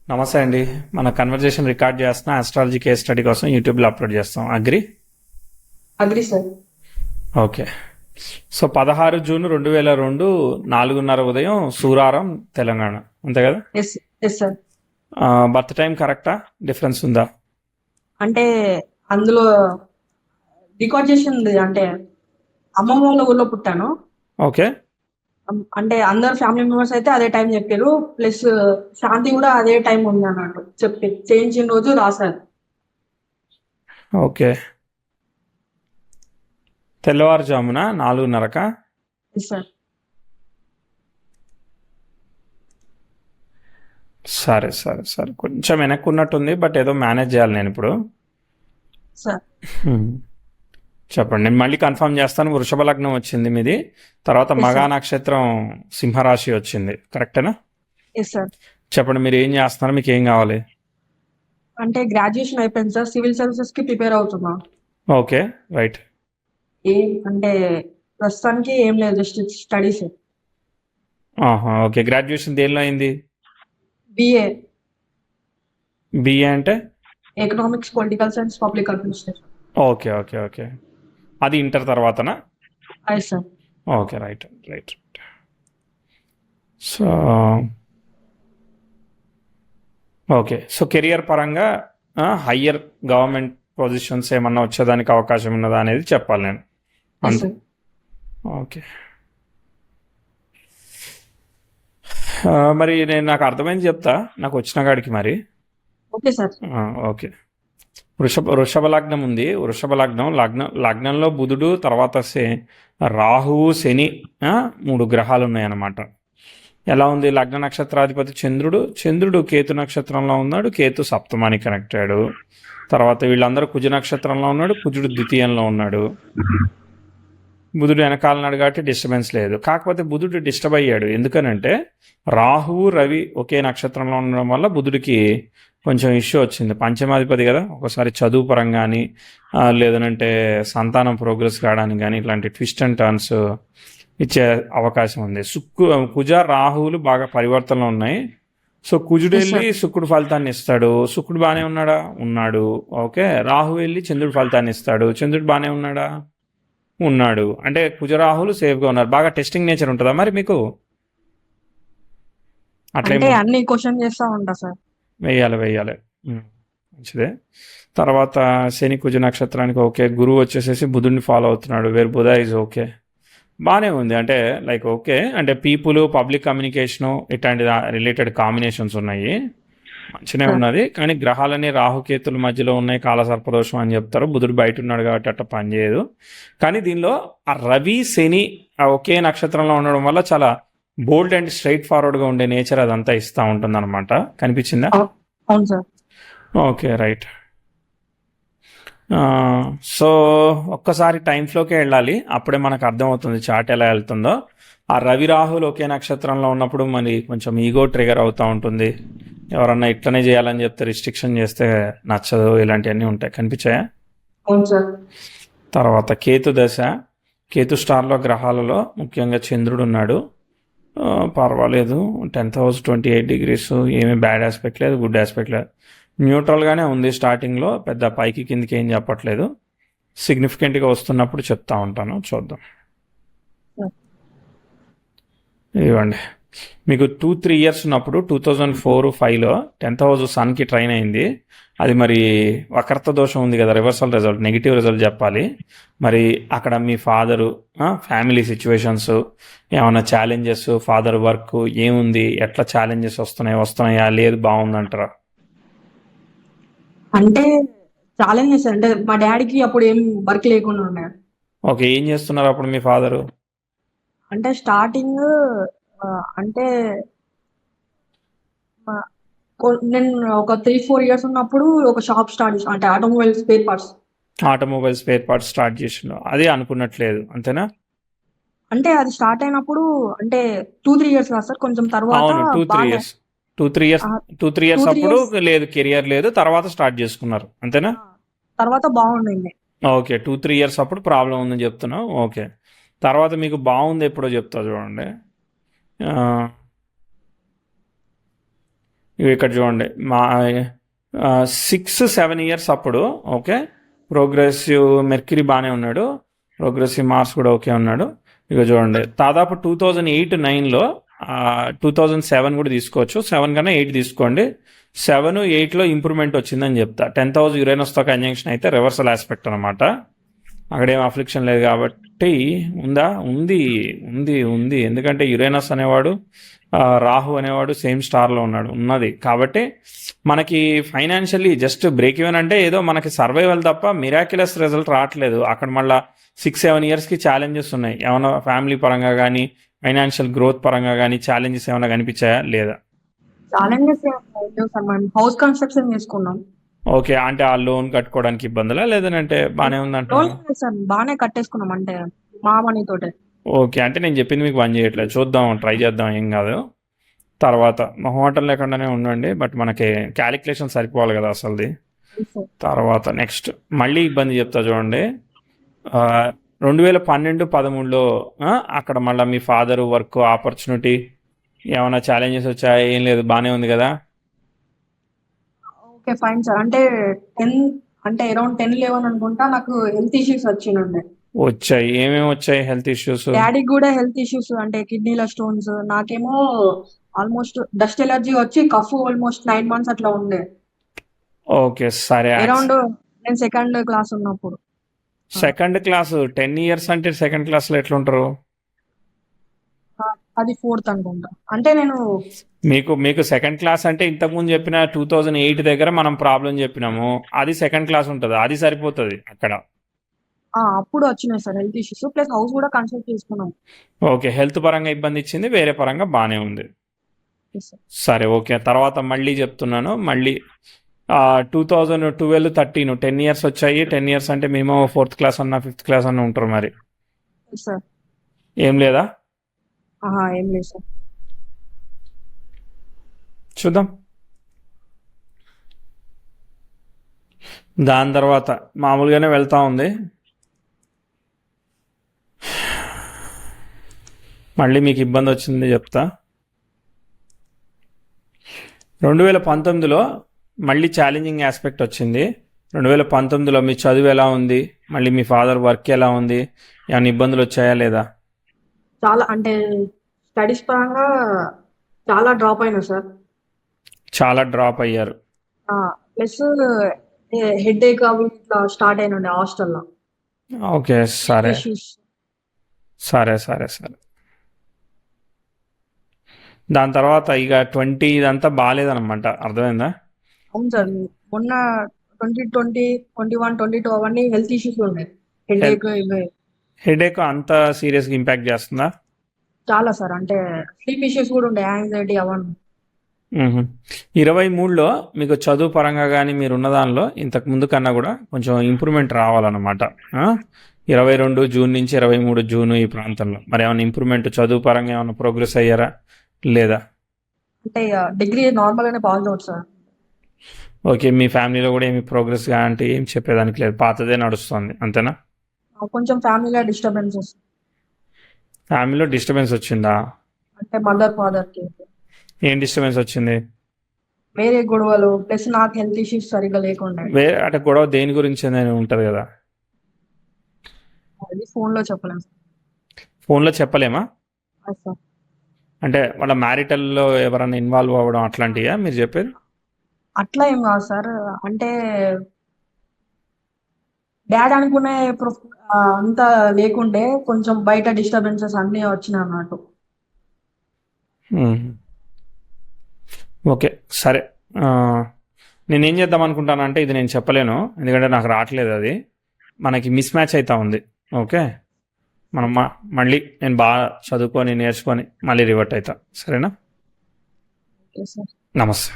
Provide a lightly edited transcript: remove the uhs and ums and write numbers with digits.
నమస్తే అండి. మన కన్వర్జేషన్ రికార్డ్ చేస్తున్న ఆస్ట్రాలజీ కేస్ స్టడీ కోసం యూట్యూబ్లో అప్లోడ్ చేస్తాం. Agree? Agree sir. Okay. So 16 June 2002 4:30 ఉదయం సూరారం, తెలంగాణ, అంతే కదా? Yes. Yes sir. Birth time కరెక్టా? డిఫరెన్స్ ఉందా? అంటే అందులో రికార్డ్ చేసింది అంటే అమ్మమ్మ వాళ్ళ ఊర్లో పుట్టాను. ఓకే. అంటే అందరు ఫ్యామిలీ మెంబర్స్ అయితే అదే టైం చెప్పారు. ప్లస్ శాంతి కూడా అదే టైం ఉంది అన్నట్టు చెప్పి చేయించిన రోజు రాశారు. ఓకే. తెల్లవారుజామున 4:30కా? Yes sir. సరే సరే సరే, కొంచెం వెనక్కి ఉన్నట్టుంది, బట్ ఏదో మేనేజ్ చేయాలి నేను ఇప్పుడు. సార్ చెప్పండి, నేను మళ్ళీ కన్ఫర్మ్ చేస్తాను. వృషభ లగ్నం వచ్చింది మీది, తర్వాత Yes, మగా sir. నక్షత్రం సింహరాశి వచ్చింది, కరెక్టేనా? Yes sir. చెప్పండి, మీరు ఏం చేస్తున్నారు, మీకు ఏం కావాలి? అంటే గ్రాడ్యుయేషన్ అయిపోయింది సార్. సివిల్ సర్వీసెస్ కి ప్రిపేర్ అవుతున్నా. Okay, right. ఏం అంటే ప్రస్తుతానికి ఏం లేదు, జస్ట్ స్టడీస్. ఆహా, ఓకే. గ్రాడ్యుయేషన్ దేనిలో అయింది? బిఏ బిఏ అంటే? Economics, political science, public administration. Okay okay okay. అది ఇంటర్ తర్వాతనా? అదే sir. Okay, right right. So okay, so career పరంగా హయ్యర్ గవర్నమెంట్ పొజిషన్స్ ఏమన్నా వచ్చేదానికి అవకాశం ఉన్నదా అనేది చెప్పాలి నేను, ఎస్ అంతే. సార్. ఓకే. మరి నేను నాకు అర్థమైంది చెప్తా, నాకు వచ్చిన కాడికి మరి. Okay sir. ఓకే. వృషభ లగ్నం ఉంది. వృషభ లగ్నంలో బుధుడు, తర్వాత రాహువు, శని, 3 గ్రహాలు ఉన్నాయన్నమాట. ఎలా ఉంది? లగ్న నక్షత్రాధిపతి చంద్రుడు కేతు నక్షత్రంలో ఉన్నాడు. కేతు సప్తమానికి కనెక్ట్ అయ్యాడు. తర్వాత వీళ్ళందరూ కుజ నక్షత్రంలో ఉన్నాడు. కుజుడు ద్వితీయంలో ఉన్నాడు. బుధుడు వెనకాలన్నాడు కాబట్టి డిస్టర్బెన్స్ లేదు. కాకపోతే బుధుడు డిస్టర్బ్ అయ్యాడు. ఎందుకనంటే రాహువు, రవి ఒకే నక్షత్రంలో ఉండడం వల్ల బుధుడికి కొంచెం ఇష్యూ వచ్చింది. పంచమాధిపతి కదా, ఒకసారి చదువు పరంగా కానీ లేదనంటే సంతానం ప్రోగ్రెస్ కావడానికి కానీ ఇట్లాంటి ట్విస్ట్ అండ్ టర్న్స్ ఇచ్చే అవకాశం ఉంది. కుజ రాహువులు బాగా పరివర్తనలో ఉన్నాయి. సో కుజుడు Yes, వెళ్ళి sir. శుక్రుడు ఫలితాన్ని ఇస్తాడు. శుక్రుడు బాగానే ఉన్నాడా? ఉన్నాడు. ఓకే. రాహు వెళ్ళి చంద్రుడు ఫలితాన్ని ఇస్తాడు. చంద్రుడు బాగానే ఉన్నాడా? ఉన్నాడు. అంటే కుజరాహులు సేఫ్గా ఉన్నారు. బాగా టెస్టింగ్ నేచర్ ఉంటుందా మరి మీకు? అంటే అట్లేమో అన్ని క్వశ్చన్ చేస్తా ఉంటా సార్. వేయాలి. మంచిదే. తర్వాత శని కుజ నక్షత్రానికి ఓకే. గురువు వచ్చేసేసి బుధుడిని ఫాలో అవుతున్నాడు. వేర్ బుధ ఈజ్ ఓకే, బాగానే ఉంది. అంటే లైక్ ఓకే, అంటే పీపుల్, పబ్లిక్ కమ్యూనికేషను ఇట్లాంటి రిలేటెడ్ కాంబినేషన్స్ ఉన్నాయి, మంచిగా ఉన్నది. కానీ గ్రహాలన్నీ రాహుకేతుల మధ్యలో ఉన్నాయి, కాలసర్పదోషం అని చెప్తారు. బుధుడు బయట ఉన్నాడు కాబట్టి అట్లా పనిచేయదు. కానీ దీనిలో ఆ రవి, శని ఒకే నక్షత్రంలో ఉండడం వల్ల చాలా బోల్డ్ అండ్ స్ట్రైట్ ఫార్వర్డ్గా ఉండే నేచర్ అదంతా ఇస్తూ ఉంటుంది అనమాట. కనిపించిందా? అవును సార్. Okay, right. సో ఒక్కసారి టైం ఫ్లోకే వెళ్ళాలి, అప్పుడే మనకు అర్థమవుతుంది చార్ట్ ఎలా వెళ్తుందో. ఆ రవి రాహులు ఒకే నక్షత్రంలో ఉన్నప్పుడు మరి కొంచెం ఈగో ట్రిగర్ అవుతూ ఉంటుంది. ఎవరన్నా ఇట్లనే చేయాలని చెప్తే రిస్ట్రిక్షన్ చేస్తే నచ్చదు, ఇలాంటివన్నీ ఉంటాయి. కనిపించాయా? అవును సార్. తర్వాత కేతు దశ. కేతు స్టార్లో గ్రహాలలో ముఖ్యంగా చంద్రుడు ఉన్నాడు. పర్వాలేదు, 10th house 28 degrees, ఏమీ బ్యాడ్ ఆస్పెక్ట్ లేదు, గుడ్ ఆస్పెక్ట్ లేదు, న్యూట్రల్గానే ఉంది. స్టార్టింగ్లో పెద్ద పైకి కిందికి ఏం చెప్పట్లేదు. సిగ్నిఫికెంట్గా వస్తున్నప్పుడు చెప్తా ఉంటాను, చూద్దాం. ఇవ్వండి, మీకు 2-3 years ఉన్నప్పుడు 2004-5లో 10th house సన్కి ట్రైన్ అయింది. అది మరి వక్రత దోషం ఉంది కదా, రివర్సల్ రిజల్ట్, నెగిటివ్ రిజల్ట్ చెప్పాలి. మరి అక్కడ మీ ఫాదరు, ఫ్యామిలీ సిచ్యువేషన్స్, ఏమైనా ఛాలెంజెస్, ఫాదర్ వర్క్ ఏముంది, ఎట్లా ఛాలెంజెస్ వస్తున్నాయా, లేదు బాగుందంటారా? అంటే ఛాలెంజెస్ అంటే మా డాడీకి అప్పుడు ఏం వర్క్ లేకుండా ఉండే. ఓకే, ఏం చేస్తున్నారు అప్పుడు మీ ఫాదరు? అంటే స్టార్టింగ్ అంటే నేను ఒక 3-4 years ఉన్నప్పుడు ఒక షాప్ స్టార్ట్ చేసాను, అంటే automobile spare parts. Automobile spare parts start చేసిన అదే అనుకున్నట్లేదు, అంతేనా? అంటే అది స్టార్ట్ అయినప్పుడు అంటే 2-3 years కాదు సార్, కొంచెం తర్వాత అవును, 2-3 బాగా years. 2-3 years. 2-3 years 2-3 అప్పుడు years లేదు, కెరియర్ లేదు, తర్వాత స్టార్ట్ చేసుకున్నారు, అంతేనా? తర్వాత బాగుండింది. ఓకే, 2-3 years అప్పుడు ప్రాబ్లం ఉందని చెప్తున్నావు. ఓకే, తర్వాత మీకు బాగుంది ఎప్పుడో చెప్తా చూడండి. ఇవి ఇక్కడ చూడండి మా 6-7 ఇయర్స్ అప్పుడు ఓకే ప్రోగ్రెసివ్ మెర్క్యూరీ బాగానే ఉన్నాడు, ప్రోగ్రెసివ్ మార్స్ కూడా ఓకే ఉన్నాడు. ఇక చూడండి దాదాపు 2008-9లో 2007 కూడా తీసుకోవచ్చు, 7 కన్నా 8 తీసుకోండి. 7-8లో ఇంప్రూవ్మెంట్ వచ్చిందని చెప్తా. 10,000 యురేనస్తో కంజంక్షన్ అయితే రివర్సల్ ఆస్పెక్ట్ అనమాట. అక్కడేం అఫ్లిక్షన్ లేదు కాబట్టి ఉందా, ఉంది ఉంది ఉంది. ఎందుకంటే యురేనస్ అనేవాడు రాహు అనేవాడు సేమ్ స్టార్లో ఉన్నది కాబట్టి మనకి ఫైనాన్షియల్లీ జస్ట్ బ్రేక్ ఈవెన్ అంటే ఏదో మనకి సర్వైవల్ తప్ప మిరాక్యులస్ రిజల్ట్ రావట్లేదు. అక్కడ మళ్ళీ 6-7 ఇయర్స్కి ఛాలెంజెస్ ఉన్నాయి. ఏమైనా ఫ్యామిలీ పరంగా కానీ ఫైనాన్షియల్ గ్రోత్ పరంగా కానీ ఛాలెంజెస్ ఏమైనా కనిపించాయా లేదా? ఛాలెంజెస్ హౌస్ కన్స్ట్రక్షన్ చేసుకున్నాం. ఓకే, అంటే ఆ లోన్ కట్టుకోవడానికి ఇబ్బందులా లేదంటే బాగానే ఉందంటే? లోన్ సార్ బాగానే కట్టేసుకున్నాం, అంటే మా మనీ తోటే. ఓకే, అంటే నేను చెప్పింది మీకు పని చేయట్లేదు, చూద్దాం ట్రై చేద్దాం, ఏం కాదు. తర్వాత మొహమాటం లేకుండానే ఉండండి, బట్ మనకి క్యాలిక్యులేషన్ సరిపోవాలి కదా అసలుది. తర్వాత నెక్స్ట్ మళ్ళీ ఇబ్బంది చెప్తా చూడండి. 2012-13లో అక్కడ మళ్ళీ మీ ఫాదర్ వర్క్ ఆపర్చునిటీ ఏమైనా ఛాలెంజెస్ వచ్చాయా? ఏం లేదు, బాగానే ఉంది కదా. Okay fine sir. అంటే 10 అంటే అరౌండ్ 10-11 అనుకుంటా నాకు హెల్త్ ఇష్యూస్ వచ్చినాయి. వచ్చాయి, ఏమేమి వచ్చాయి హెల్త్ ఇష్యూస్? డాడీకి కూడా హెల్త్ ఇష్యూస్, అంటే కిడ్నీల స్టోన్స్, నాకేమో ఆల్మోస్ట్ డస్ట్ ఎలర్జీ వచ్చి కఫ్ ఆల్మోస్ట్ 9 months అట్లా ఉండే. ఓకే సరే, అరౌండ్ నేను సెకండ్ క్లాస్ ఉన్నప్పుడు. సెకండ్ క్లాస్ 10 years అంటే సెకండ్ క్లాస్లో ఎట్లుంటారు? అది 4th అనుకుంటా. అంటే నేను మీకు సెకండ్ క్లాస్ అంటే ఇంతకుముందు చెప్పిన 2008 దగ్గర మనం ప్రాబ్లం చెప్పినాము, అది సెకండ్ క్లాస్ ఉంటుంది, అది సరిపోతుంది అక్కడ. అప్పుడు వచ్చినాయి sir health issues, plus house కూడా కన్సల్ట్ చేసుకున్నాం. ఓకే, హెల్త్ పరంగా ఇబ్బంది ఇచ్చింది, వేరే పరంగా బాగానే ఉంది. Yes, sir. సరే ఓకే. తర్వాత మళ్ళీ చెప్తున్నాను, మళ్ళీ 2012-13 10 years వచ్చాయి. 10 years అంటే మినిమం 4th క్లాస్ అన్నా 5th క్లాస్ అన్నా ఉంటారు మరి. Yes, sir. ఏం లేదా? ఏం లేదు సార్. చూద్దాం. దాని తర్వాత మామూలుగానే వెళ్తా ఉంది. మళ్ళీ మీకు ఇబ్బంది వచ్చింది చెప్తా. 2019లో మళ్ళీ ఛాలెంజింగ్ ఆస్పెక్ట్ వచ్చింది. 2019లో మీ చదువు ఎలా ఉంది, మళ్ళీ మీ ఫాదర్ వర్క్ ఎలా ఉంది, ఏమైనా ఇబ్బందులు వచ్చాయా లేదా? చాలా, అంటే స్టడీస్ పరంగా చాలా డ్రాప్ అయినా సార్. చాలా డ్రాప్ అయ్యారు. ప్లస్ హెడ్ ఏక్ అవి ఇట్లా స్టార్ట్ అయినండి హాస్టల్లో. ఓకే సరే సరే సరే సరే. దాని తర్వాత ఇక 20 ఇదంతా బాగాలేదన్నమాట, అర్థమైందా? అవును సార్. మొన్న 2020, 21, 22 అవన్నీ హెల్త్ ఇష్యూస్ ఉన్నాయి. హెడ్ ఏక్ ఇవే హెడేక్ అంత సీరియస్గా ఇంపాక్ట్ చేస్తుందా? చాలా సార్. అంటే స్లీప్ ఇష్యూస్ కూడా ఉండే, యాంగ్జైటీ అవన్నీ. 23లో మీకు చదువు పరంగా కానీ మీరు ఉన్న దానిలో ఇంతకు ముందు కన్నా కూడా కొంచెం ఇంప్రూవ్మెంట్ రావాలన్నమాట. 22 జూన్ నుంచి 23 జూన్ ఈ ప్రాంతంలో మరి ఏమైనా ఇంప్రూవ్మెంట్ చదువు పరంగా ఏమైనా ప్రోగ్రెస్ అయ్యారా లేదా? అంటే డిగ్రీ నార్మల్గానే పాస్ అవుట్ సార్. ఓకే, మీ ఫ్యామిలీలో కూడా ఏమి ప్రోగ్రెస్గా అంటే ఏం చెప్పేదానికి లేదు, పాతదే నడుస్తుంది అంతేనా? కొంచెం ఫ్యామిలీలో డిస్టర్బెన్సెస్. ఫ్యామిలీలో డిస్టర్బెన్స్ వచ్చిందా? అంటే మదర్ ఫాదర్కి ఏం డిస్టర్బెన్స్ వచ్చింది? వేరే గొడవలు, ప్లస్ నాకు హెల్త్ ఇష్యూస్ సరిగ్గా లేకుండా. అంటే గొడవ దేని గురించి ఉంటుంది కదా? అది ఫోన్లో చెప్పలేము సార్. ఫోన్లో చెప్పలేమా? సార్ అంటే వాళ్ళ మ్యారిటల్లో ఎవరైనా ఇన్వాల్వ్ అవ్వడం అట్లాంటివా మీరు చెప్పేది? అట్లా ఏం కాదు సార్. అంటే డాడ్ అనుకునే అంతా లేకుండే, కొంచెం బయట డిస్టర్బెన్సెస్ అన్నీ వచ్చినాయి అన్నట్టు. ఓకే సరే. నేనేం చేద్దాం అనుకుంటానంటే ఇది నేను చెప్పలేను, ఎందుకంటే నాకు రావట్లేదు, అది మనకి మిస్ మ్యాచ్ అవుతా ఉంది. ఓకే, మనం మళ్ళీ నేను బాగా చదువుకొని నేర్చుకొని మళ్ళీ రివర్ట్ అవుతా, సరేనా? Okay sir. నమస్తే.